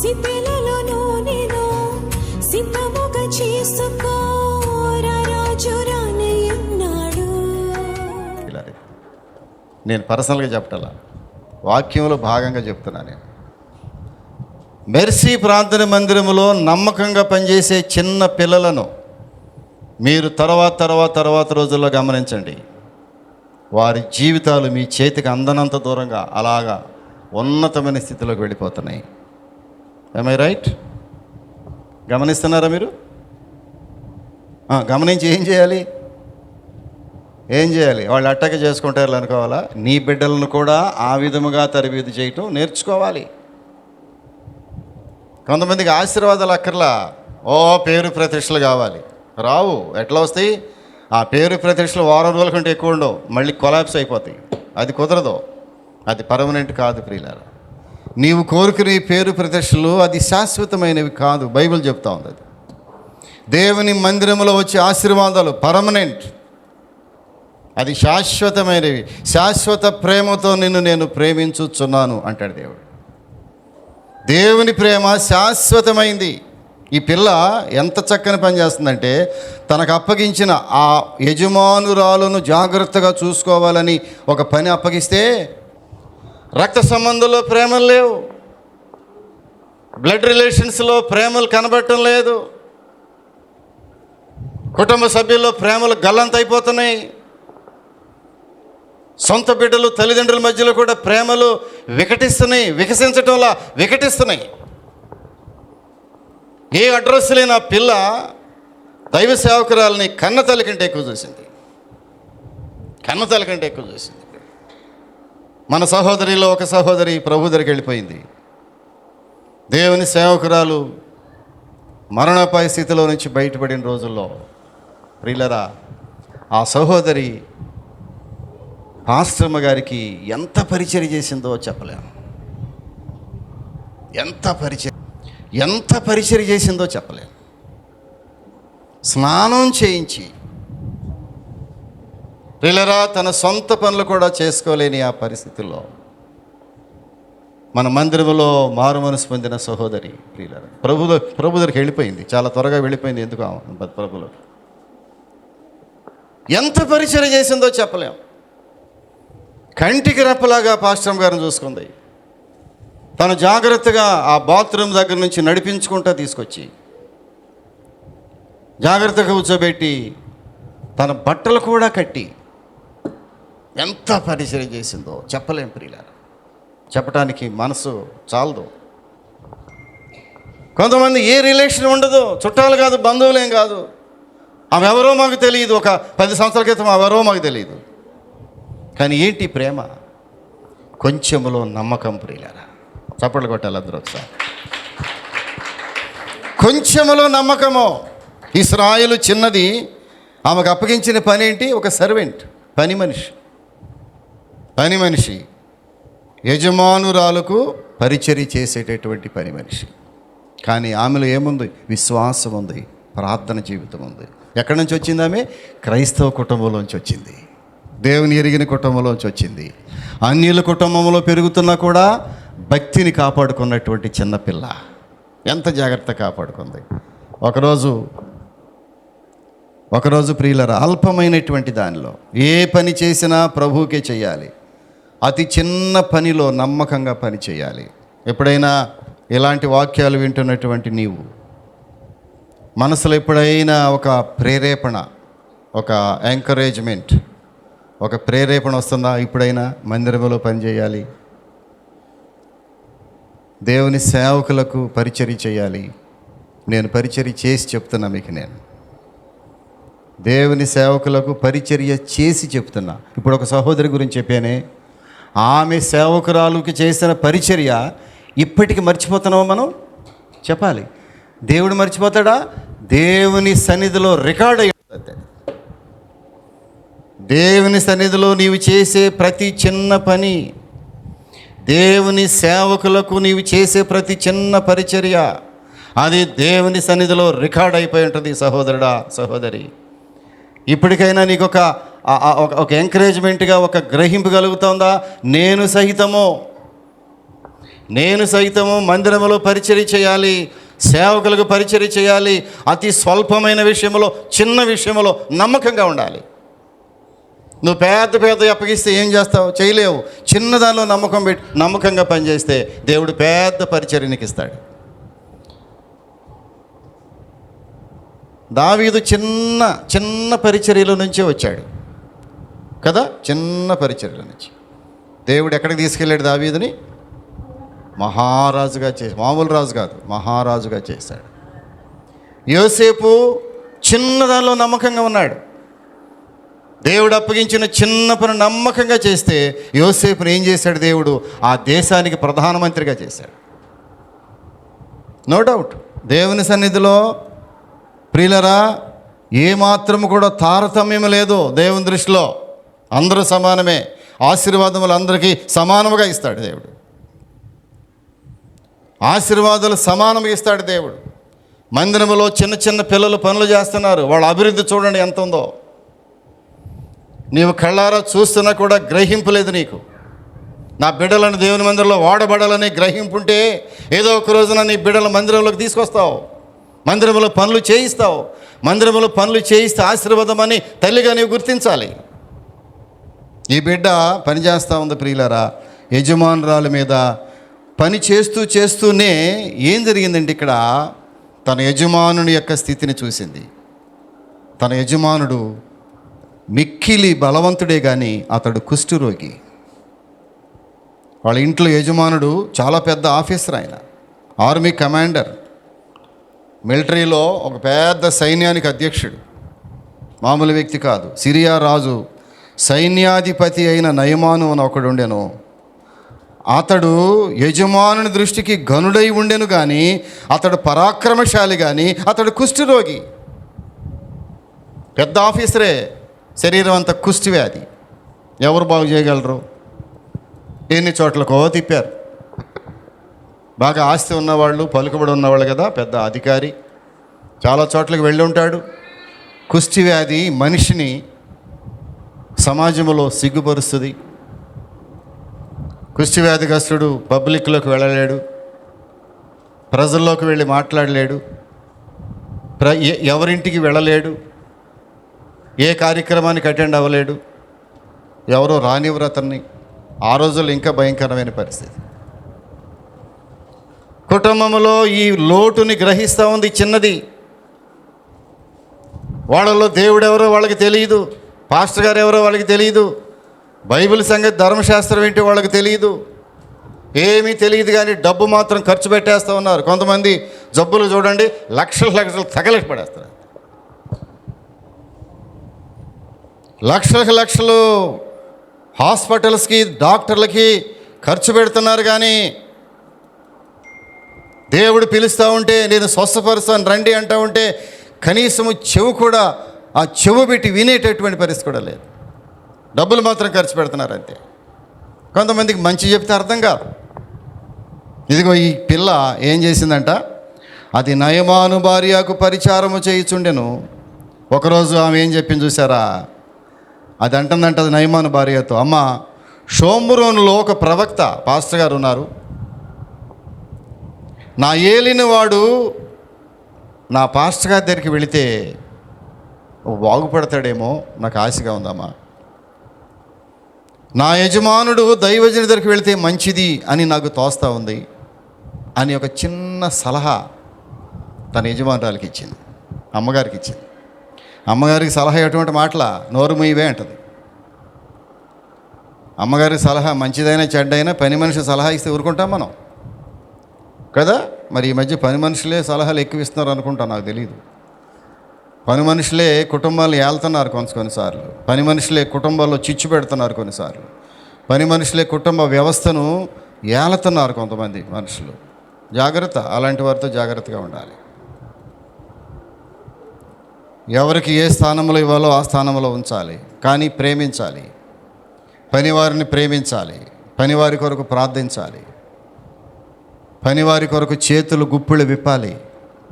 సిద్ధలలో నేను సిద్ధముగా చేసుకో రాజు రానయ్యున్నాడు. నేను పర్సనల్గా చెప్పటలా, వాక్యంలో భాగంగా చెప్తున్నా. నేను మెర్సీ ప్రార్థన మందిరములో నమ్మకంగా పనిచేసే చిన్న పిల్లలను మీరు తర్వాత రోజుల్లో గమనించండి. వారి జీవితాలు మీ చేతికి అందనంత దూరంగా అలాగా ఉన్నతమైన స్థితిలోకి వెళ్ళిపోతున్నాయి. am I right? గమనిస్తున్నారా మీరు? గమనించి ఏం చేయాలి? వాళ్ళు అట్టక చేసుకుంటారు అనుకోవాలా? నీ బిడ్డలను కూడా ఆ విధముగా తరబేదు చేయటం నేర్చుకోవాలి. కొంతమందికి ఆశీర్వాదాలు అక్కర్లా, పేరు ప్రతిష్టలు కావాలి. రావు. ఎట్లా వస్తాయి? ఆ పేరు ప్రతిష్టలు వారం రోజుల కంటే ఎక్కువ ఉండవు, మళ్ళీ కొలాప్స్ అయిపోతాయి. అది కుదరదు, అది పర్మనెంట్ కాదు ప్రియులారా. నీవు కోరుకునే పేరు ప్రతిష్టలు అది శాశ్వతమైనవి కాదు. బైబిల్ చెప్తా ఉంది. అది దేవుని మందిరంలో వచ్చే ఆశీర్వాదాలు పర్మనెంట్, అది శాశ్వతమైనవి. శాశ్వత ప్రేమతో నిన్ను నేను ప్రేమించుచున్నాను అంటాడు దేవుడు. దేవుని ప్రేమ శాశ్వతమైంది. ఈ పిల్ల ఎంత చక్కని పని చేస్తుందంటే, తనకు అప్పగించిన ఆ యజమానురాలను జాగ్రత్తగా చూసుకోవాలని ఒక పని అప్పగిస్తే రక్త సంబంధంలో ప్రేమలు లేవు, బ్లడ్ రిలేషన్స్లో ప్రేమలు కనబడటం లేదు, కుటుంబ సభ్యుల్లో ప్రేమలు గల్లంతైపోతున్నాయి, సొంత బిడ్డలు తల్లిదండ్రుల మధ్యలో కూడా ప్రేమలు వికసించటంలా వికటిస్తున్నాయి. ఏ అడ్రస్ లేని ఆ పిల్ల దైవ సేవకురాలని కన్నతల్లి కంటే ఎక్కువ చూసింది. మన సహోదరిలో ఒక సహోదరి ప్రభు దగ్గరికి వెళ్ళిపోయింది. దేవుని సేవకురాలు మరణాపాయ స్థితిలో నుంచి బయటపడిన రోజుల్లో ప్రియులరా, ఆ సహోదరి పాస్టర్మ గారికి ఎంత పరిచర్య చేసిందో చెప్పలేము. ఎంత పరిచర్య చేసిందో చెప్పలేము. స్నానం చేయించి ప్రియులరా, తన సొంత పనులు కూడా చేసుకోలేని ఆ పరిస్థితుల్లో మన మందిరంలో మారు మనసు పొందిన సహోదరి ప్రియులరా ప్రభు దగ్గరికి వెళ్ళిపోయింది. చాలా త్వరగా వెళ్ళిపోయింది. ఎందుకు? ప్రభులో ఎంత పరిచర్య చేసిందో చెప్పలేం. కంటికి రెప్పలాగా పాస్టర్ గారిని చూసుకుంది. తను జాగ్రత్తగా ఆ బాత్రూమ్ దగ్గర నుంచి నడిపించుకుంటూ తీసుకొచ్చి జాగ్రత్తగా కూర్చోబెట్టి తన బట్టలు కూడా కట్టి ఎంత పరిచర్య చేసిందో చెప్పలేం ప్రియులారా. చెప్పడానికి మనసు చాలదు. కొంతమంది ఏ రిలేషన్ ఉండదు, చుట్టాలు కాదు, బంధువులేం కాదు. ఆమె ఎవరో మాకు తెలియదు, ఒక 10 సంవత్సరాల క్రితం ఎవరో మాకు తెలియదు. కానీ ఏంటి ప్రేమ? కొంచెములో నమ్మకం ప్రియులారా. చప్పట్లు కొట్టాలి అందరూ ఒకసారి. కొంచెములో నమ్మకము. ఇశ్రాయేలు చిన్నది, ఆమెకు అప్పగించిన పని ఏంటి? ఒక సర్వెంట్, పని మనిషి, యజమానురాలకు పరిచర్య చేసేటటువంటి పని మనిషి. కానీ ఆమెలో ఏముంది? విశ్వాసం ఉంది, ప్రార్థన జీవితం ఉంది. ఎక్కడి నుంచి వచ్చింది ఆమె? క్రైస్తవ కుటుంబంలోంచి వచ్చింది, దేవుని ఎరిగిన కుటుంబంలోంచి వచ్చింది. అన్యుల కుటుంబంలో పెరుగుతున్నా కూడా భక్తిని కాపాడుకున్నటువంటి చిన్నపిల్ల ఎంత జాగ్రత్త కాపాడుకుంది. ఒకరోజు ప్రియులరా, అల్పమైనటువంటి దానిలో ఏ పని చేసినా ప్రభువుకే చేయాలి. అతి చిన్న పనిలో నమ్మకంగా పని చేయాలి. ఎప్పుడైనా ఇలాంటి వాక్యాలు వింటున్నటువంటి నీవు మనసులో ఎప్పుడైనా ఒక ప్రేరేపణ, ఒక ఎంకరేజ్మెంట్, ఒక ప్రేరేపణ వస్తుందా? ఇప్పుడైనా మందిరంలో పనిచేయాలి, దేవుని సేవకులకు పరిచర్య చేయాలి. నేను పరిచర్య చేసి చెప్తున్నా మీకు. నేను దేవుని సేవకులకు పరిచర్య చేసి చెప్తున్నా. ఇప్పుడు ఒక సహోదరి గురించి చెప్పానే, ఆమె సేవకురాలుకి చేసిన పరిచర్య ఇప్పటికి మర్చిపోతున్నామో మనం? చెప్పాలి. దేవుడు మర్చిపోతాడా? దేవుని సన్నిధిలో రికార్డ్ అయ్యి ఉంటుంది. దేవుని సన్నిధిలో నీవు చేసే ప్రతి చిన్న పని, దేవుని సేవకులకు నీవు చేసే ప్రతి చిన్న పరిచర్య, అది దేవుని సన్నిధిలో రికార్డ్ అయిపోయి ఉంటుంది. సహోదరుడా, సహోదరి, ఇప్పటికైనా నీకు ఒక ఎంకరేజ్మెంట్గా ఒక గ్రహింపు కలుగుతుందా? నేను సహితము నేను సైతము మందిరములో పరిచర్య చేయాలి, సేవకులకు పరిచర్య చేయాలి, అతి స్వల్పమైన విషయంలో, చిన్న విషయంలో నమ్మకంగా ఉండాలి. నువ్వు పెద్ద అప్పగిస్తే ఏం చేస్తావు? చేయలేవు. చిన్నదానిలో నమ్మకంగా పనిచేస్తే దేవుడు పెద్ద పరిచర్యనికి ఇస్తాడు. దావీదు చిన్న పరిచర్యల నుంచే వచ్చాడు కదా, చిన్న పరిచర్యల నుంచి దేవుడు ఎక్కడికి తీసుకెళ్ళాడు దావీదుని? మహారాజుగా చేసి, మామూలు రాజు కాదు, మహారాజుగా చేశాడు. యోసేపు చిన్నదానిలో నమ్మకంగా ఉన్నాడు. దేవుడు అప్పగించిన చిన్న పని నమ్మకంగా చేస్తే యోసేపుని ఏం చేశాడు దేవుడు? ఆ దేశానికి ప్రధానమంత్రిగా చేశాడు. No doubt. దేవుని సన్నిధిలో ప్రియులరా ఏమాత్రము కూడా తారతమ్యం లేదు. దేవుని దృష్టిలో అందరూ సమానమే. ఆశీర్వాదములు అందరికీ సమానముగా ఇస్తాడు దేవుడు. ఆశీర్వాదాలు సమానంగా ఇస్తాడు దేవుడు. మందిరంలో చిన్న పిల్లలు పనులు చేస్తున్నారు, వాళ్ళ అభివృద్ధి చూడండి ఎంత ఉందో. నీవు కళ్ళారా చూస్తున్నా కూడా గ్రహింపు లేదు నీకు. నా బిడ్డలను దేవుని మందిరంలో వాడబడాలని గ్రహింపు ఉంటే ఏదో ఒక రోజున నీ బిడ్డల మందిరంలోకి తీసుకొస్తావు, మందిరంలో పనులు చేయిస్తావు. మందిరంలో పనులు చేయిస్తే ఆశీర్వాదమని తల్లిగా నీవు గుర్తించాలి. ఈ బిడ్డ పని చేస్తూ ఉంది ప్రియులారా, యజమానురాల మీద పని చేస్తూనే ఏం జరిగిందంటే ఇక్కడ తన యజమానుని యొక్క స్థితిని చూసింది. తన యజమానుడు మిక్కిలి బలవంతుడే కానీ అతడు కుష్ఠరోగి. వాళ్ళ ఇంట్లో యజమానుడు చాలా పెద్ద ఆఫీసర్, ఆయన ఆర్మీ కమాండర్, మిలిటరీలో ఒక పెద్ద సైన్యానికి అధ్యక్షుడు, మామూలు వ్యక్తి కాదు. సిరియా రాజు సైన్యాధిపతి అయిన నయమాను అని ఒకడు ఉండెను. అతడు యజమానుని దృష్టికి ఘనుడై ఉండెను కానీ అతడు పరాక్రమశాలి కానీ అతడు కుష్ఠరోగి. పెద్ద ఆఫీసరే, శరీరం అంతా కుష్టి వ్యాధి. ఎవరు బాగు చేయగలరు? ఎన్ని చోట్లకో తిప్పారు. బాగా ఆస్తి ఉన్నవాళ్ళు, పలుకుబడి ఉన్నవాళ్ళు కదా, పెద్ద అధికారి, చాలా చోట్లకి వెళ్ళి ఉంటాడు. కుష్టి వ్యాధి మనిషిని సమాజంలో సిగ్గుపరుస్తుంది. కుష్టి వ్యాధిగ్రస్తుడు పబ్లిక్లోకి వెళ్ళలేడు, ప్రజల్లోకి వెళ్ళి మాట్లాడలేడు, ఎవరింటికి వెళ్ళలేడు, ఏ కార్యక్రమానికి అటెండ్ అవ్వలేడు, ఎవరో రానివ్వరు అతన్ని. ఆ రోజుల్లో ఇంకా భయంకరమైన పరిస్థితి. కుటుంబంలో ఈ లోటుని గ్రహిస్తూ ఉంది చిన్నది. వాళ్ళలో దేవుడు ఎవరో వాళ్ళకి తెలియదు, పాస్టర్ గారు ఎవరో వాళ్ళకి తెలియదు, బైబిల్ సంగతి ధర్మశాస్త్రం ఏంటి వాళ్ళకి తెలియదు, ఏమీ తెలియదు. కానీ డబ్బు మాత్రం ఖర్చు పెట్టేస్తూ ఉన్నారు. కొంతమంది జబ్బులు చూడండి, లక్షలు తగలకి పడేస్తారు. లక్షలు హాస్పిటల్స్కి, డాక్టర్లకి ఖర్చు పెడుతున్నారు. కానీ దేవుడు పిలుస్తూ ఉంటే, నేను స్వస్థపరుస్తాను రండి అంటూ ఉంటే కనీసము చెవు కూడా, ఆ చెవు పెట్టి వినేటటువంటి పరిస్థితి కూడా లేదు. డబ్బులు మాత్రం ఖర్చు పెడుతున్నారు అంతే. కొంతమందికి మంచి చెప్తే అర్థం కాదు. ఇదిగో ఈ పిల్ల ఏం చేసిందంట, అది నయమాను భార్యకు పరిచారము చేయుచుండెను. ఒకరోజు ఆమె ఏం చెప్పింది చూసారా? అది అంటుందంట, అది నయమాను భార్యతో, అమ్మ షోమ్రోనులో ఒక ప్రవక్త పాస్టర్ గారు ఉన్నారు, నా ఏలినవాడు నా పాస్టర్ గారి దగ్గరికి వెళితే బాగుపడతాడేమో నాకు ఆశగా ఉందమ్మా. నా యజమానుడు దైవజనుడి దగ్గరికి వెళితే మంచిది అని నాకు తోస్తూ ఉంది అని ఒక చిన్న సలహా తన యజమానురాలకి ఇచ్చింది, అమ్మగారికి ఇచ్చింది. అమ్మగారికి సలహా ఎటువంటి మాటల నోరు మూయవే అంటది. అమ్మగారి సలహా మంచిదైనా చెడ్డైనా పని మనిషి సలహా ఇస్తే ఊరుకుంటాం మనం కదా. మరి ఈ మధ్య పని మనుషులే సలహాలు ఎక్కువ ఇస్తున్నారు అనుకుంటా, నాకు తెలియదు. పని మనుషులే కుటుంబాలు ఏళ్తున్నారు కొన్నిసార్లు, పని మనుషులే కుటుంబాల్లో చిచ్చు పెడుతున్నారు కొన్నిసార్లు, పని మనుషులే కుటుంబ వ్యవస్థను ఏలుతున్నారు కొంతమంది మనుషులు. జాగ్రత్త, అలాంటి వారితో జాగ్రత్తగా ఉండాలి. ఎవరికి ఏ స్థానంలో ఇవ్వాలో ఆ స్థానంలో ఉంచాలి, కానీ ప్రేమించాలి. పనివారిని ప్రేమించాలి, పనివారి కొరకు ప్రార్థించాలి, పనివారి కొరకు చేతులు గుప్పిళ్ళు విప్పాలి,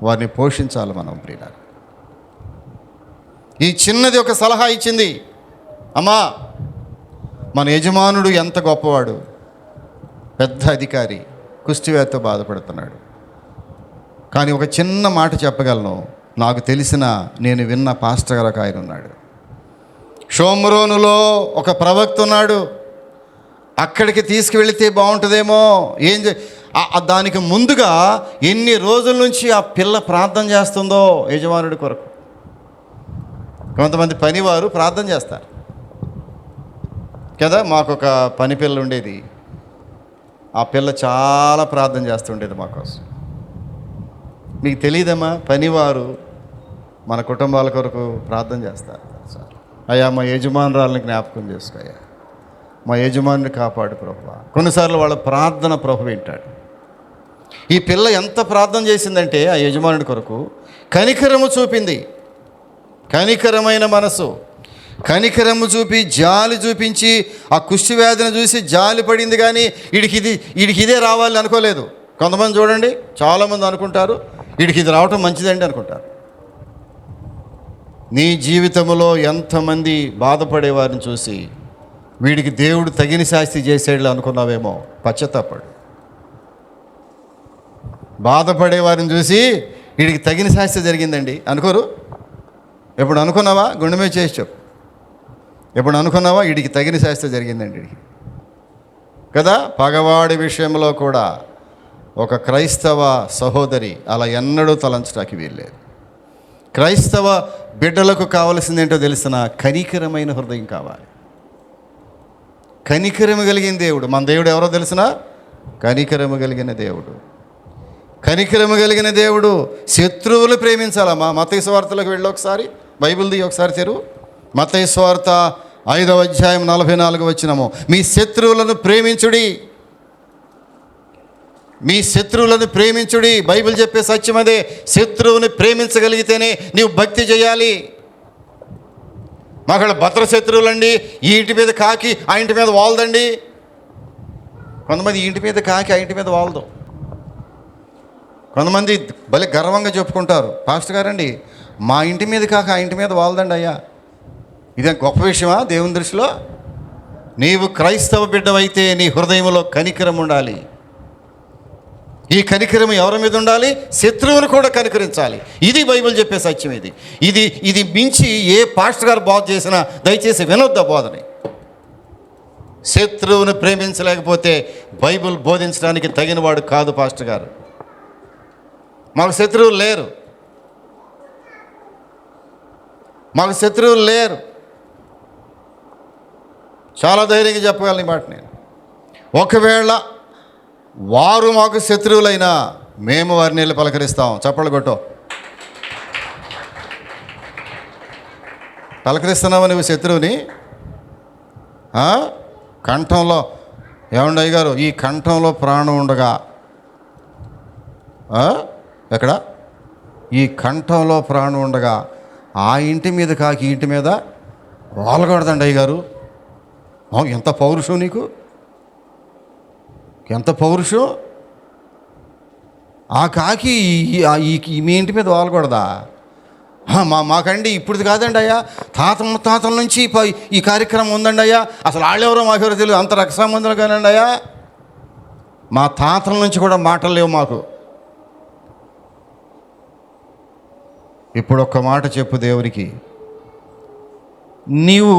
వారిని పోషించాలి మనం. ప్రియులారా, ఈ చిన్నది ఒక సలహా ఇచ్చింది. అమ్మా, మన యజమానుడు ఎంత గొప్పవాడు, పెద్ద అధికారి, కుష్టివ్యాధితో బాధపడుతున్నాడు. కానీ ఒక చిన్న మాట చెప్పగలను, నాకు తెలిసిన నేను విన్న పాస్టర్ గారు ఒక ఆయన ఉన్నాడు. షోమ్రోనులో ఒక ప్రవక్త ఉన్నాడు. అక్కడికి తీసుకువెళితే బాగుంటుందేమో. దానికి ముందుగా ఎన్ని రోజుల నుంచి ఆ పిల్ల ప్రార్థన చేస్తుందో యజమానుడి కొరకు. కొంతమంది పనివారు ప్రార్థన చేస్తారు కదా. మాకు ఒక పని పిల్ల ఉండేది. ఆ పిల్ల చాలా ప్రార్థన చేస్తుండేది మా కోసం. మీకు తెలియదమ్మా, పనివారు మన కుటుంబాల కొరకు ప్రార్థన చేస్తారు. అయ్యా మా యజమానురాలని జ్ఞాపకం చేసుకోయ్యా, మా యజమానుని కాపాడు ప్రభువా. కొన్నిసార్లు వాళ్ళ ప్రార్థన ప్రభు వింటాడు. ఈ పిల్ల ఎంత ప్రార్థన చేసిందంటే ఆ యజమానుడి కొరకు కనికరము చూపింది. కనికరమైన మనసు, కనికరము చూపి జాలి చూపించి ఆ కుష్ఠవ్యాధిని చూసి జాలి పడింది. కానీ వీడికి ఇదే రావాలని అనుకోలేదు. కొంతమంది చూడండి, చాలామంది అనుకుంటారు వీడికి ఇది రావటం మంచిదండి అనుకుంటారు. నీ జీవితంలో ఎంతమంది బాధపడేవారిని చూసి వీడికి దేవుడు తగిన శాస్తి చేసేళ్ళు అనుకున్నావేమో, పశ్చాత్తాపడు. బాధపడేవారిని చూసి వీడికి తగిన శాస్తి జరిగిందండి అనుకోరు. ఎప్పుడు అనుకున్నావా? గుండె మీద చేసి చెప్పు. ఎప్పుడు అనుకున్నావా వీడికి తగిన శాస్తి జరిగిందండి కదా. పగవాడి విషయంలో కూడా ఒక క్రైస్తవ సహోదరి అలా ఎన్నడూ తలంచడానికి వీల్లేదు. క్రైస్తవ బిడ్డలకు కావలసింది ఏంటో తెలిసిన కనికరమైన హృదయం కావాలి. కనికరము కలిగిన దేవుడు మన దేవుడు ఎవరో తెలిసిన? కనికరము కలిగిన దేవుడు. కనికరము కలిగిన దేవుడు శత్రువులు ప్రేమించాలమ్మా. మత్తయి సువార్తలోకి వెళ్ళి ఒకసారి బైబిల్ ది ఒకసారి తెరువు. మత్తయి సువార్త 5వ అధ్యాయం 44 వచనము. మీ శత్రువులను ప్రేమించుడి, మీ శత్రువులను ప్రేమించుడి. బైబిల్ చెప్పే సత్యం అదే. శత్రువుని ప్రేమించగలిగితేనే నీవు భక్తి చేయాలి. మాకు భద్ర శత్రువులండి, ఈ ఇంటి మీద కాకి ఆ ఇంటి మీద వాలదండి. కొంతమంది ఈ ఇంటి మీద కాకి ఆ ఇంటి మీద వాలదు. కొంతమంది భలే గర్వంగా చెప్పుకుంటారు, పాస్టర్ గారండి మా ఇంటి మీద కాక ఆ ఇంటి మీద వాలదండి అయ్యా. ఇదే గొప్ప విషయమా దేవుని దృష్టిలో? నీవు క్రైస్తవ బిడ్డవైతే నీ హృదయంలో కనికరం ఉండాలి. ఈ కనికరం ఎవరి మీద ఉండాలి? శత్రువును కూడా కనికరించాలి. ఇది బైబిల్ చెప్పే సత్యం. ఇది మించి ఏ పాస్టర్ గారు బోధ చేసినా దయచేసి వినొద్దా బోధని. శత్రువును ప్రేమించలేకపోతే బైబిల్ బోధించడానికి తగినవాడు కాదు పాస్టర్ గారు. మాకు శత్రువులు లేరు, మాకు శత్రువులు లేరు. చాలా ధైర్యంగా చెప్పగలను ఈ మాట నేను. ఒకవేళ వారు మాకు శత్రువులైనా మేము వారిని వెళ్ళి పలకరిస్తాం. చప్పట్లు కొట్టో. పలకరిస్తున్నావా నువ్వు శత్రువుని? కంఠంలో ఏమండి అయ్యగారు, ఈ కంఠంలో ప్రాణం ఉండగా ఎక్కడ? ఈ కంఠంలో ప్రాణం ఉండగా ఆ ఇంటి మీద కాకి ఈ ఇంటి మీద వాలకూడదండి అయ్యగారు. ఎంత పౌరుషం నీకు, ఎంత పౌరుషం. ఆ కాకి మీ ఇంటి మీద వాలకూడదా? మాకండి ఇప్పుడు కాదండి అయ్యా, తాతల నుంచి ఈ కార్యక్రమం ఉందండి అయ్యా. అసలు వాళ్ళెవరో మాకెవరో తెలియదు, అంత రక్ష సంబంధాలు కానండి అయ్యా. మా తాతల నుంచి కూడా మాటలు లేవు మాకు. ఇప్పుడు ఒక్క మాట చెప్పు దేవునికి, నీవు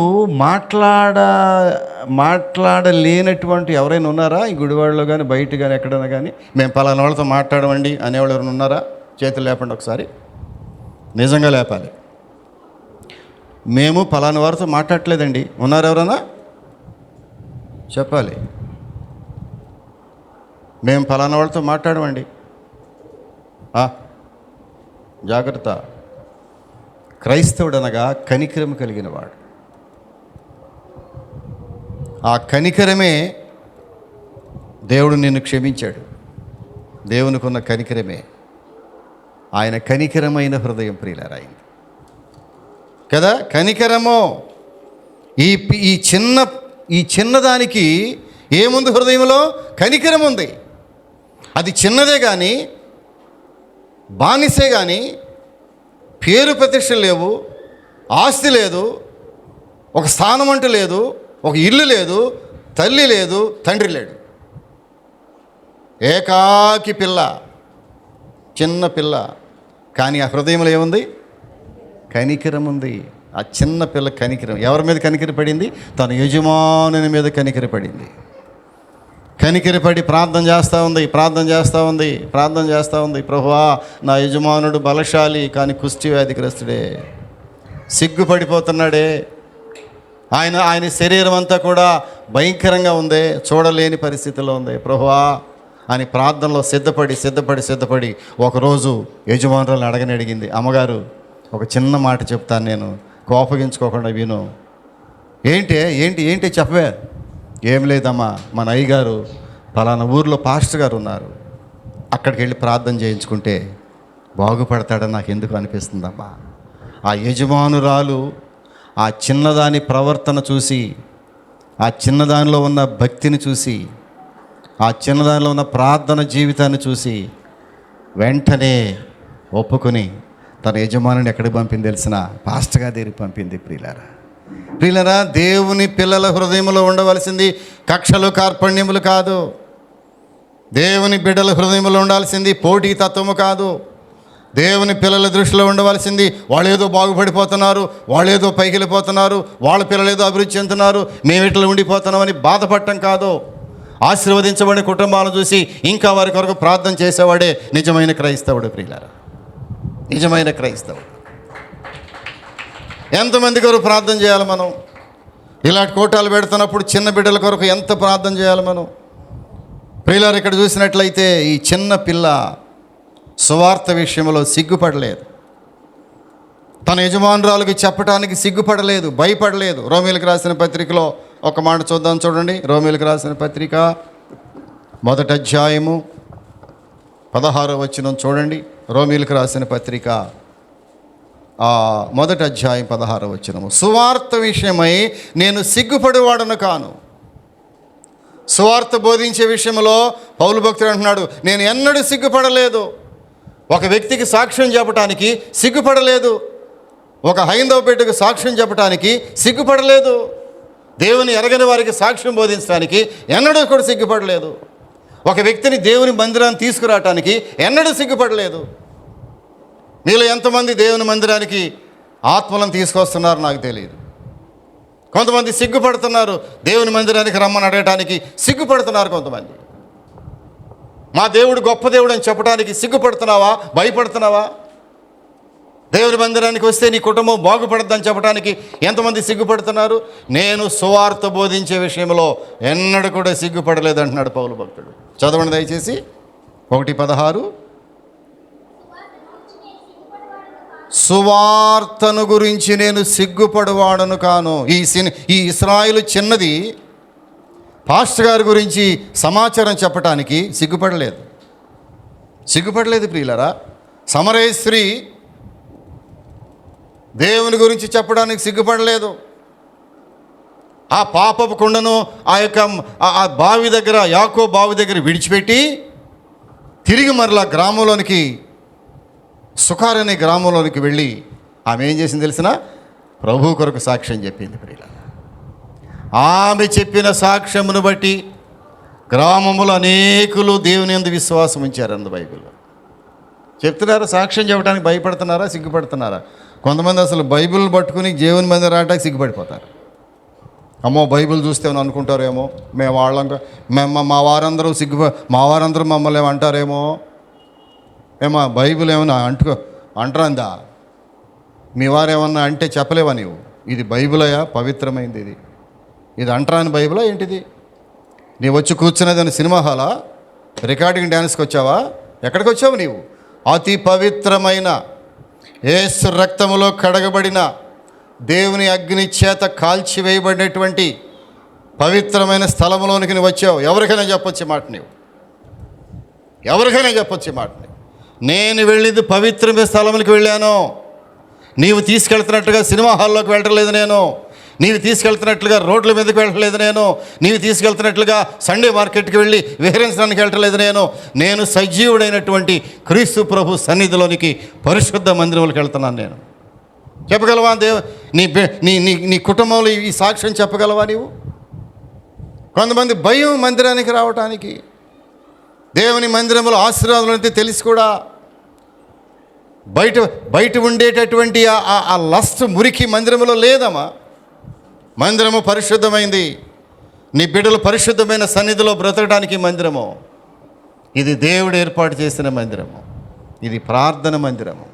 మాట్లాడలేనటువంటి ఎవరైనా ఉన్నారా ఈ గుడివాడలో కానీ బయట కానీ ఎక్కడైనా కానీ? మేము పలానా వాళ్ళతో మాట్లాడమండి అనేవాళ్ళు ఎవరైనా ఉన్నారా? చేతులు లేపండి ఒకసారి. నిజంగా లేపాలి. మేము పలానా వారితో మాట్లాడలేదండి. ఉన్నారు ఎవరైనా? చెప్పాలి. మేము పలానా వాళ్ళతో మాట్లాడమండి. జాగ్రత్త. క్రైస్తవుడు అనగా కనికరం కలిగిన వాడు. ఆ కనికరమే దేవుడు నిన్ను క్షమించాడు. దేవునికి ఉన్న కనికరమే ఆయన కనికరమైన హృదయం ప్రియులారాయింది కదా. కనికరము ఈ చిన్నదానికి ఏముంది? హృదయంలో కనికరం ఉంది. అది చిన్నదే కానీ, బానిసే కానీ, పేరు ప్రతిష్టలు లేవు, ఆస్తి లేదు, ఒక స్థానం అంటూ లేదు, ఒక ఇల్లు లేదు, తల్లి లేదు, తండ్రి లేడు. ఏకాకి పిల్ల, చిన్న పిల్ల, కానీ ఆ హృదయంలో ఏముంది? కనికరం ఉంది. ఆ చిన్న పిల్ల కనికరం. ఎవరి మీద కనికర పడింది? తన యజమానుని మీద కనికర పడింది. కనికరపడి ప్రార్థన చేస్తూ ఉంది. ప్రభువా, నా యజమానుడు బలశాలి, కానీ కుష్టి వ్యాధిగ్రస్తుడే, సిగ్గుపడిపోతున్నాడే, ఆయన శరీరం అంతా కూడా భయంకరంగా ఉంది, చూడలేని పరిస్థితిలో ఉంది. ప్రభువా అని ప్రార్థనలో సిద్ధపడి ఒకరోజు యజమానురాలను అడిగింది, అమ్మగారు ఒక చిన్న మాట చెప్తాను, నేను కోపగించుకోకుండా విను. ఏంటి చెప్పవే? ఏం లేదమ్మా, మన అయ్యగారు పలానా ఊర్లో పాస్టర్ గారు ఉన్నారు, అక్కడికి వెళ్ళి ప్రార్థన చేయించుకుంటే బాగుపడతాడని నాకు ఎందుకు అనిపిస్తుందమ్మా. ఆ యజమానురాలు ఆ చిన్నదాని ప్రవర్తన చూసి, ఆ చిన్నదానిలో ఉన్న భక్తిని చూసి, ఆ చిన్నదానిలో ఉన్న ప్రార్థన జీవితాన్ని చూసి వెంటనే ఒప్పుకొని తన యజమానుని ఎక్కడికి పంపింది తెలిసిన? పాస్టర్ గారి దగ్గరికి పంపింది. ప్రియులారా, దేవుని పిల్లల హృదయంలో ఉండవలసింది కక్షలు కార్పణ్యములు కాదు. దేవుని బిడ్డల హృదయంలో ఉండాల్సింది పోటీ తత్వము కాదు. దేవుని పిల్లల దృష్టిలో ఉండవలసింది వాళ్ళేదో బాగుపడిపోతున్నారు, వాళ్ళేదో పైకి వెళ్ళిపోతున్నారు, వాళ్ళ పిల్లలేదో అభివృద్ధి చెందుతున్నారు, మేము ఇట్లా ఉండిపోతున్నామని బాధపడటం కాదు. ఆశీర్వదించబడిన కుటుంబాలను చూసి ఇంకా వారి కొరకు ప్రార్థన చేసేవాడే నిజమైన క్రైస్తవుడు. ప్రియులారా, నిజమైన క్రైస్తవుడు. ఎంతమంది కొరకు ప్రార్థన చేయాలి మనం? ఇలాంటి కోటాలు పెడుతున్నప్పుడు చిన్న బిడ్డల కొరకు ఎంత ప్రార్థన చేయాలి మనం? ప్రియులారు, ఇక్కడ చూసినట్లయితే ఈ చిన్న పిల్ల సువార్త విషయంలో సిగ్గుపడలేదు, తన యజమానురాలకు చెప్పడానికి సిగ్గుపడలేదు, భయపడలేదు. రోమీలకు రాసిన పత్రికలో ఒక మాట చూడండి. రోమీలకు రాసిన పత్రిక 1వ అధ్యాయము 16వ వచనం చూడండి. రోమీలకు రాసిన పత్రిక 1వ అధ్యాయం 16వ వచనము. సువార్త విషయమై నేను సిగ్గుపడేవాడను కాను. సువార్త బోధించే విషయంలో పౌలు భక్తుడు అంటున్నాడు, నేను ఎన్నడూ సిగ్గుపడలేదు. ఒక వ్యక్తికి సాక్ష్యం చెప్పడానికి సిగ్గుపడలేదు, ఒక హైందవ బిడ్డకు సాక్ష్యం చెప్పడానికి సిగ్గుపడలేదు, దేవుని ఎరగని వారికి సాక్ష్యం బోధించడానికి ఎన్నడూ కూడా సిగ్గుపడలేదు, ఒక వ్యక్తిని దేవుని మందిరాన్ని తీసుకురావటానికి ఎన్నడూ సిగ్గుపడలేదు. మీలో ఎంతమంది దేవుని మందిరానికి ఆత్మలను తీసుకొస్తున్నారు నాకు తెలియదు. కొంతమంది సిగ్గుపడుతున్నారు, దేవుని మందిరానికి రమ్మని అడగటానికి సిగ్గుపడుతున్నారు కొంతమంది. మా దేవుడు గొప్ప దేవుడు అని చెప్పడానికి సిగ్గుపడుతున్నావా? భయపడుతున్నావా? దేవుని మందిరానికి వస్తే నీ కుటుంబం బాగుపడద్దని చెప్పడానికి ఎంతమంది సిగ్గుపడుతున్నారు? నేను సువార్త బోధించే విషయంలో ఎన్నడూ కూడా సిగ్గుపడలేదు అంటున్నాడు పౌలు భక్తుడు. చదవండి దయచేసి 1:16. సువార్తను గురించి నేను సిగ్గుపడవాడను కాను. ఈ ఇశ్రాయేలు చిన్నది పాస్టర్ గారి గురించి సమాచారం చెప్పడానికి సిగ్గుపడలేదు ప్రియులరా. సమరయ స్త్రీ దేవుని గురించి చెప్పడానికి సిగ్గుపడలేదు. ఆ పాపపు కుండను ఆ బావి దగ్గర, యాకో బావి దగ్గర విడిచిపెట్టి తిరిగి మరలా గ్రామంలోనికి, సుకార్ అనే గ్రామంలోనికి వెళ్ళి ఆమె ఏం చేసింది తెలిసిన? ప్రభు కొరకు సాక్ష్యం చెప్పింది. ప్రియులారా, ఆమె చెప్పిన సాక్ష్యమును బట్టి గ్రామములో అనేకులు దేవుని యందు విశ్వాసం ఉంచారు. బైబిల్లో చెప్తున్నారా? సాక్ష్యం చెప్పడానికి భయపడుతున్నారా? సిగ్గుపడుతున్నారా? కొంతమంది అసలు బైబిల్ పట్టుకుని దేవుని మందిరం రావడానికి సిగ్గుపడిపోతారు. అమ్మో బైబిల్ చూస్తే అనుకుంటారేమో మా వారందరూ మమ్మల్ని ఏమంటారేమో, ఏమో బైబిల్ ఏమన్నా అంటరాందా? మీ వారేమన్నా అంటే చెప్పలేవా నీవు? ఇది బైబిలయా, పవిత్రమైంది, ఇది అంటరాని బైబిలా ఏంటిది? నీవు వచ్చి కూర్చునేదని సినిమా హాలా? రికార్డింగ్ డ్యాన్స్కి వచ్చావా? ఎక్కడికి వచ్చావు నీవు? అతి పవిత్రమైన యేసు రక్తములో కడగబడిన, దేవుని అగ్ని చేత కాల్చివేయబడినటువంటి పవిత్రమైన స్థలంలోనికి నువ్వు వచ్చావు. ఎవరికైనా చెప్పొచ్చే మాట నేను వెళ్ళింది పవిత్రమైన స్థలంలోకి వెళ్ళాను. నీవు తీసుకెళ్తున్నట్టుగా సినిమా హాల్లోకి వెళ్ళలేదు నేను, నీవు తీసుకెళ్తున్నట్లుగా రోడ్ల మీదకి వెళ్ళలేదు నేను, నీవు తీసుకెళ్తున్నట్లుగా సండే మార్కెట్కి వెళ్ళి విహరించడానికి వెళ్ళలేదు నేను సజీవుడైనటువంటి క్రీస్తు ప్రభు సన్నిధిలోనికి, పరిశుద్ధ మందిరంలోకి వెళ్తున్నాను. నేను చెప్పగలవా? నీ కుటుంబంలో ఈ సాక్ష్యం చెప్పగలవా నీవు? కొంతమంది భయం మందిరానికి రావటానికి. దేవుని మందిరంలో ఆశీర్వాదాలు అంటే తెలిసి కూడా బయట ఉండేటటువంటి ఆ లస్ట్ మురికి మందిరంలో లేదమ్మా. మందిరము పరిశుద్ధమైంది. నీ బిడ్డలు పరిశుద్ధమైన సన్నిధిలో బ్రతకడానికి మందిరము. ఇది దేవుడు ఏర్పాటు చేసిన మందిరము. ఇది ప్రార్థన మందిరము.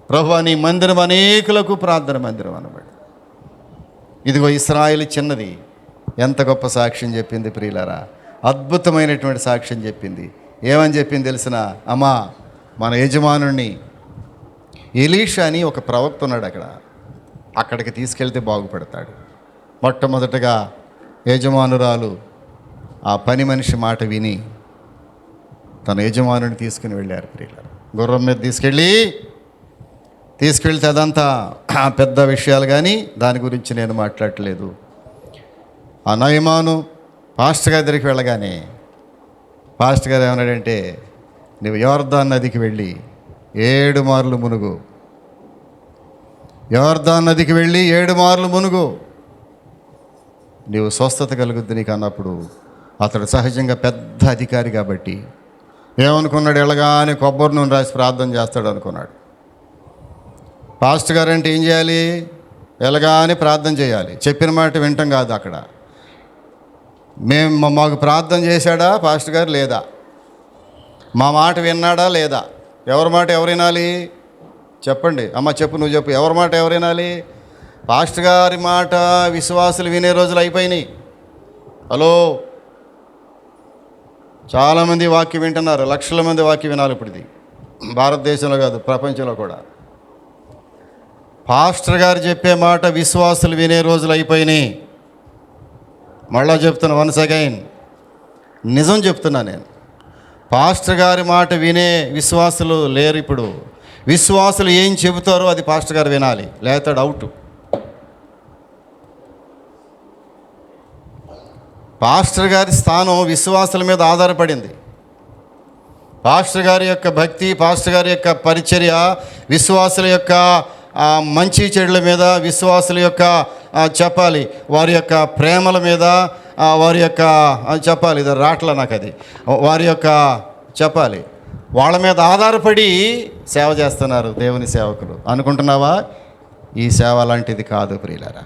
ప్రభువా, నీ మందిరం అనేకులకు ప్రార్థన మందిరం అన్నమాట. ఇదిగో ఇశ్రాయేలు చిన్నది ఎంత గొప్ప సాక్ష్యం చెప్పింది ప్రియులారా. అద్భుతమైనటువంటి సాక్ష్యం చెప్పింది. ఏమని చెప్పింది తెలిసిన? అమ్మా, మన యజమానుణ్ణి ఎలీషా అని ఒక ప్రవక్త ఉన్నాడు అక్కడికి తీసుకెళ్తే బాగుపడతాడు. మొట్టమొదటగా యజమానురాలు ఆ పని మనిషి మాట విని తన యజమానుని తీసుకుని వెళ్ళారు ప్రియులారా. గుర్రం మీద తీసుకెళ్తే అదంతా పెద్ద విషయాలు, కానీ దాని గురించి నేను మాట్లాడట్లేదు. ఆ నయమాను పాస్టర్ గారి దగ్గరికి వెళ్ళగానే పాస్టర్ గారు ఏమన్నాడంటే, నువ్వు యోర్దాన్ నదికి వెళ్ళి 7 మార్లు మునుగు. యోర్దాన్ నదికి వెళ్ళి 7 మార్లు మునుగు, నీవు స్వస్థత కలుగుద్ది నీకు అన్నప్పుడు అతడు సహజంగా పెద్ద అధికారి కాబట్టి ఏమనుకున్నాడు? వెళ్ళగానే కొబ్బరి నూనె రాసి ప్రార్థన చేస్తాడు అనుకున్నాడు. పాస్టర్ గారు అంటే ఏం చేయాలి? వెళ్ళగానే ప్రార్థన చేయాలి. చెప్పిన మాట వింటాం కాదు. అక్కడ మాకు ప్రార్థన చేశాడా పాస్టర్ గారు? లేదా. మా మాట విన్నాడా? లేదా. ఎవరి మాట ఎవరు వినాలి? చెప్పండి అమ్మ, చెప్పు, నువ్వు చెప్పు. ఎవరి మాట ఎవరు వినాలి? పాస్టర్ గారి మాట విశ్వాసులు వినే రోజులు అయిపోయినాయి. హలో, చాలామంది వాక్యం వింటున్నారు. లక్షల మంది వాక్యం వినాలి ఇప్పుడు. ఇది భారతదేశంలో కాదు, ప్రపంచంలో కూడా. పాస్టర్ గారు చెప్పే మాట విశ్వాసులు వినే రోజులు అయిపోయినాయి. మళ్ళా చెప్తున్నా, వన్స్ అగైన్ నిజం చెప్తున్నా నేను. పాస్టర్ గారి మాట వినే విశ్వాసులు లేరు ఇప్పుడు. విశ్వాసులు ఏం చెబుతారో అది పాస్టర్ గారు వినాలి, లేకపోతే డౌట్. పాస్టర్ గారి స్థానం విశ్వాసుల మీద ఆధారపడింది. పాస్టర్ గారి యొక్క భక్తి, పాస్టర్ గారి యొక్క పరిచర్య విశ్వాసుల యొక్క మంచి చెడుల మీద, విశ్వాసుల యొక్క చెప్పాలి వారి యొక్క ప్రేమల మీద, వారి యొక్క చెప్పాలి, ఇది రాట్ల నాకు అది, వారి యొక్క చెప్పాలి వాళ్ళ మీద ఆధారపడి సేవ చేస్తున్నారు దేవుని సేవకులు. అనుకుంటున్నావా? ఈ సేవ అలాంటిది కాదు ప్రియులారా.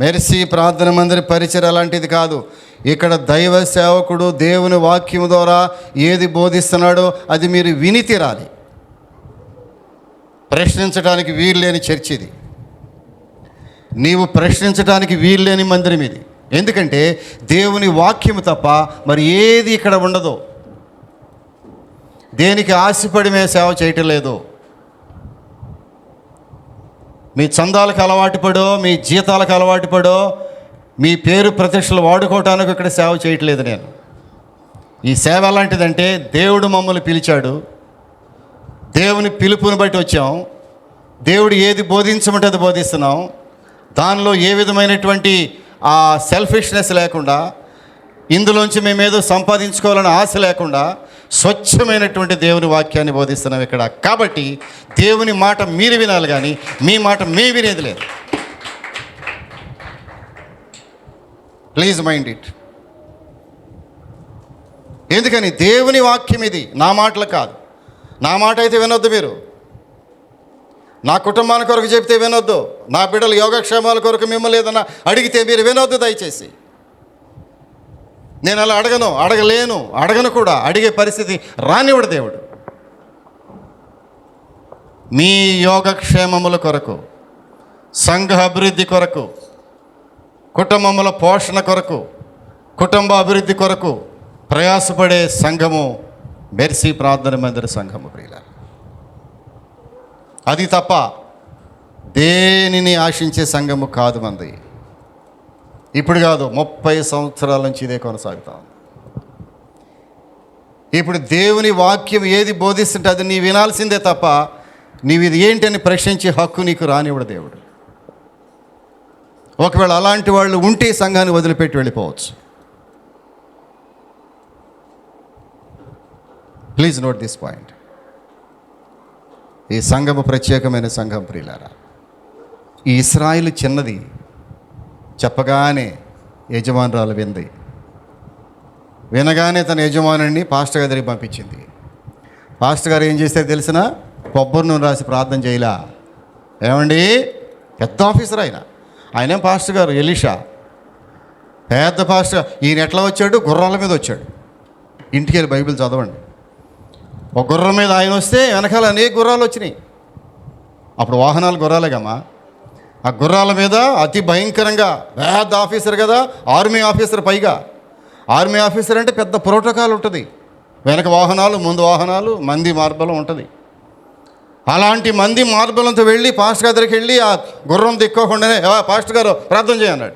మెర్సీ ప్రార్థన మందిర పరిచయం అలాంటిది కాదు. ఇక్కడ దైవ సేవకుడు దేవుని వాక్యం ద్వారా ఏది బోధిస్తున్నాడో అది మీరు విని తీరాలి. ప్రశ్నించడానికి వీల్లేని చర్చ్ ఇది. నీవు ప్రశ్నించడానికి వీల్లేని మందిరం ఇది. ఎందుకంటే దేవుని వాక్యము తప్ప మరి ఏది ఇక్కడ ఉండదు. దేనికి ఆశపడి మేము సేవ చేయటం లేదు. మీ చందాలకు అలవాటు పడో, మీ జీతాలకు అలవాటు పడో, మీ పేరు ప్రతిష్టలు వాడుకోవటానికి ఇక్కడ సేవ చేయట్లేదు నేను. ఈ సేవ ఎలాంటిదంటే దేవుడు మమ్మల్ని పిలిచాడు, దేవుని పిలుపుని బట్టి వచ్చాం. దేవుడు ఏది బోధించమంటే అది బోధిస్తున్నాం. దానిలో ఏ విధమైనటువంటి ఆ సెల్ఫిష్నెస్ లేకుండా, ఇందులోంచి మేమేదో సంపాదించుకోవాలని ఆశ లేకుండా స్వచ్ఛమైనటువంటి దేవుని వాక్యాన్ని బోధిస్తున్నాం ఇక్కడ. కాబట్టి దేవుని మాట మీరు వినాలి, కానీ మీ మాట మేము వినేది లేదు. Please mind it. ఎందుకని? దేవుని వాక్యం ఇది, నా మాటలు కాదు. నా మాట అయితే వినొద్దు మీరు. నా కుటుంబాల కొరకు చెప్తే వినొద్దు. నా బిడ్డల యోగక్షేమాల కొరకు మిమ్మల్ని ఏదన్నా అడిగితే మీరు వినొద్దు దయచేసి. నేను అలా అడగలేను, అడగను కూడా. అడిగే పరిస్థితి రానివ్వడు దేవుడు. మీ యోగక్షేమముల కొరకు, సంఘ అభివృద్ధి కొరకు, కుటుంబముల పోషణ కొరకు, కుటుంబ అభివృద్ధి కొరకు ప్రయాసపడే సంఘము మెర్సీ ప్రార్థన మందిర సంఘము ప్రియులారా. అది తప్ప దేనిని ఆశించే సంఘము కాదు మంది. ఇప్పుడు కాదు, 30 సంవత్సరాల నుంచి ఇదే కొనసాగుతాం. ఇప్పుడు దేవుని వాక్యం ఏది బోధిస్తుంటే అది నీ వినాల్సిందే తప్ప నీవు ఇది ఏంటని ప్రశ్నించే హక్కు నీకు రానివ్వడు దేవుడు. ఒకవేళ అలాంటి వాళ్ళు ఉంటే సంఘాన్ని వదిలిపెట్టి వెళ్ళిపోవచ్చు. Please note this point. ఈ సంఘము ప్రత్యేకమైన సంఘం ప్రియులారా. ఈ ఇశ్రాయేలు చిన్నది చెప్పగానే యజమానురాలు వింది. వినగానే తన యజమానుడిని పాస్టర్ గారి దగ్గరికి పంపించింది. పాస్టర్ గారు ఏం చేస్తే తెలిసిన కొబ్బరి నూనె రాసి ప్రార్థన చేయలా. ఏమండి, పెద్ద ఆఫీసర్ ఆయనేం పాస్టర్ గారు ఎలీషా, పెద్ద పాస్టర్. ఈయన ఎట్లా వచ్చాడు? గుర్రాల మీద వచ్చాడు. ఇంటికి వెళ్ళి బైబిల్ చదవండి. ఒక గుర్రం మీద ఆయన వస్తే వెనకాల అనేక గుర్రాలు వచ్చినాయి. అప్పుడు వాహనాలు గుర్రాలేగమ్మా. ఆ గుర్రాల మీద అతి భయంకరంగా పెద్ద ఆఫీసర్ కదా, ఆర్మీ ఆఫీసర్. పైగా ఆర్మీ ఆఫీసర్ అంటే పెద్ద ప్రోటోకాల్ ఉంటుంది. వెనక వాహనాలు, ముందు వాహనాలు, మంది మార్బలం ఉంటుంది. అలాంటి మంది మార్బలంతో వెళ్ళి పాస్టర్ గారి దగ్గరికి వెళ్ళి ఆ గుర్రం దిక్కోకుండానే పాస్టర్ గారు ప్రార్థన చేయన్నాడు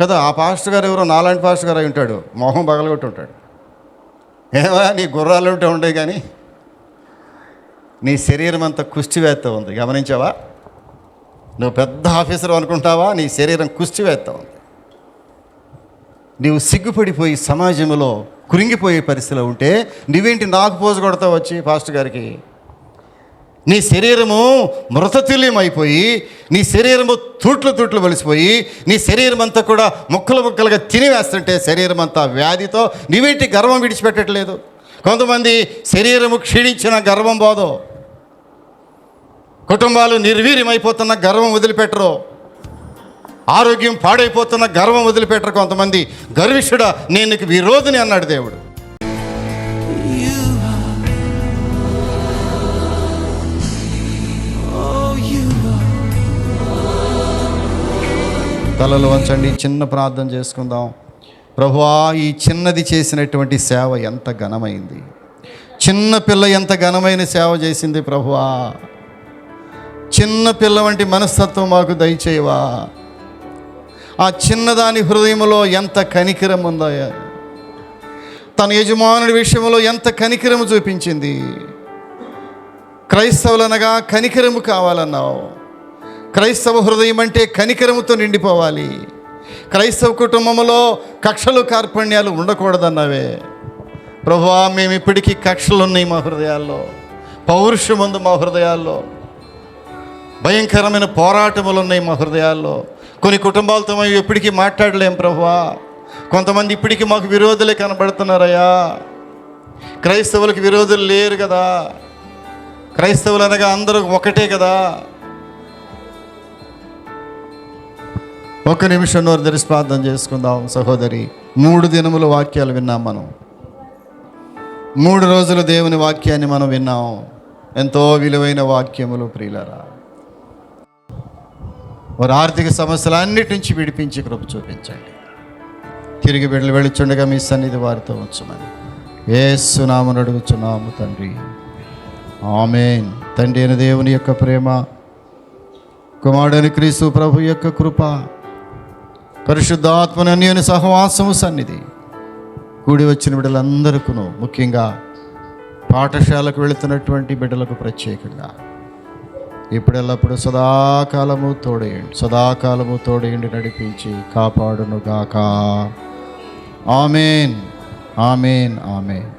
కదా. ఆ పాస్టర్ గారు ఎవరో నాలాంటి పాస్టర్ గారు అయి ఉంటాడు. మొహం పగలగొట్టి ఉంటాడు. ఏవా నీ గుర్రాలు ఉంటే ఉంటాయి కానీ నీ శరీరం అంతా కుష్టివేత్త ఉంది. గమనించావా? నువ్వు పెద్ద ఆఫీసర్ అనుకుంటావా? నీ శరీరం కుష్టివేత్త ఉంది. నీవు సిగ్గుపడిపోయి సమాజంలో కృంగిపోయే పరిస్థితిలో ఉంటే నువ్వేంటి నాకు పోజు కొడతావు వచ్చి పాస్టర్ గారికి? నీ శరీరము మృతతుల్యమైపోయి, నీ శరీరము తూట్లు వలిసిపోయి, నీ శరీరం అంతా కూడా ముక్కలుగా తినివేస్తుంటే శరీరం అంతా వ్యాధితో నీవేంటి గర్వం విడిచిపెట్టట్లేదు? కొంతమంది శరీరము క్షీణించిన గర్వం పోదో, కుటుంబాలు నిర్వీర్యమైపోతున్న గర్వం వదిలిపెట్టరు, ఆరోగ్యం పాడైపోతున్న గర్వం వదిలిపెట్టరు. కొంతమంది గర్విష్ఠుడా, నేను నీకు విరోధిని అన్నాడు దేవుడు. తలలు వంచండి, చిన్న ప్రార్థన చేసుకుందాం. ప్రభువా, ఈ చిన్నది చేసినటువంటి సేవ ఎంత ఘనమైంది. చిన్న పిల్ల ఎంత ఘనమైన సేవ చేసింది ప్రభువా. చిన్న పిల్ల వంటి మనస్తత్వం మాకు దయచేయవా. ఆ చిన్నదాని హృదయంలో ఎంత కనికరం ఉందయ్యా. తన యజమానుడి విషయంలో ఎంత కనికరము చూపించింది. క్రైస్తవులనగా కనికరము కావాలన్నావు. క్రైస్తవ హృదయం అంటే కనికరముతో నిండిపోవాలి. క్రైస్తవ కుటుంబంలో కక్షలు కార్పణ్యాలు ఉండకూడదన్నావే ప్రభువా. మేము ఇప్పటికీ కక్షలు ఉన్నాయి మా హృదయాల్లో, పౌరుషం ఉంది మా హృదయాల్లో, భయంకరమైన పోరాటములు ఉన్నాయి మా హృదయాల్లో. కొన్ని కుటుంబాలతో మేము ఎప్పటికీ మాట్లాడలేం ప్రభువా. కొంతమంది ఇప్పటికీ మాకు విరోధులే కనబడుతున్నారయ్యా. క్రైస్తవులకు విరోధులు లేరు కదా. క్రైస్తవులు అనగా అందరూ ఒకటే కదా. ఒక్క నిమిషం నోరు తెరిచి ప్రార్థన చేసుకుందాం సహోదరి. 3 దినముల వాక్యాలు విన్నాం మనం. 3 రోజులు దేవుని వాక్యాన్ని మనం విన్నాం. ఎంతో విలువైన వాక్యములు ప్రియులారా. వారి ఆర్థిక సమస్యలన్నిటి నుంచి విడిపించి కృప చూపించండి. తిరిగి బిడ్డలు వెళ్ళుచుండగా మీ సన్నిధి వారితో ఉంచమని యేసు నామమున అడుగుచున్నాము తండ్రి, ఆమేన్. తండ్రి అయిన దేవుని యొక్క ప్రేమ, కుమారుడైన క్రీస్తు ప్రభు యొక్క కృప, పరిశుద్ధాత్మని అన్యోన్య సహవాసము సన్నిధి కూడి వచ్చిన బిడ్డలందరికీ, ముఖ్యంగా పాఠశాలకు వెళుతున్నటువంటి బిడ్డలకు ప్రత్యేకంగా ఇప్పుడెల్లప్పుడు సదాకాలము తోడేయండి నడిపించి కాపాడునుగాక. ఆమేన్, ఆమేన్, ఆమేన్.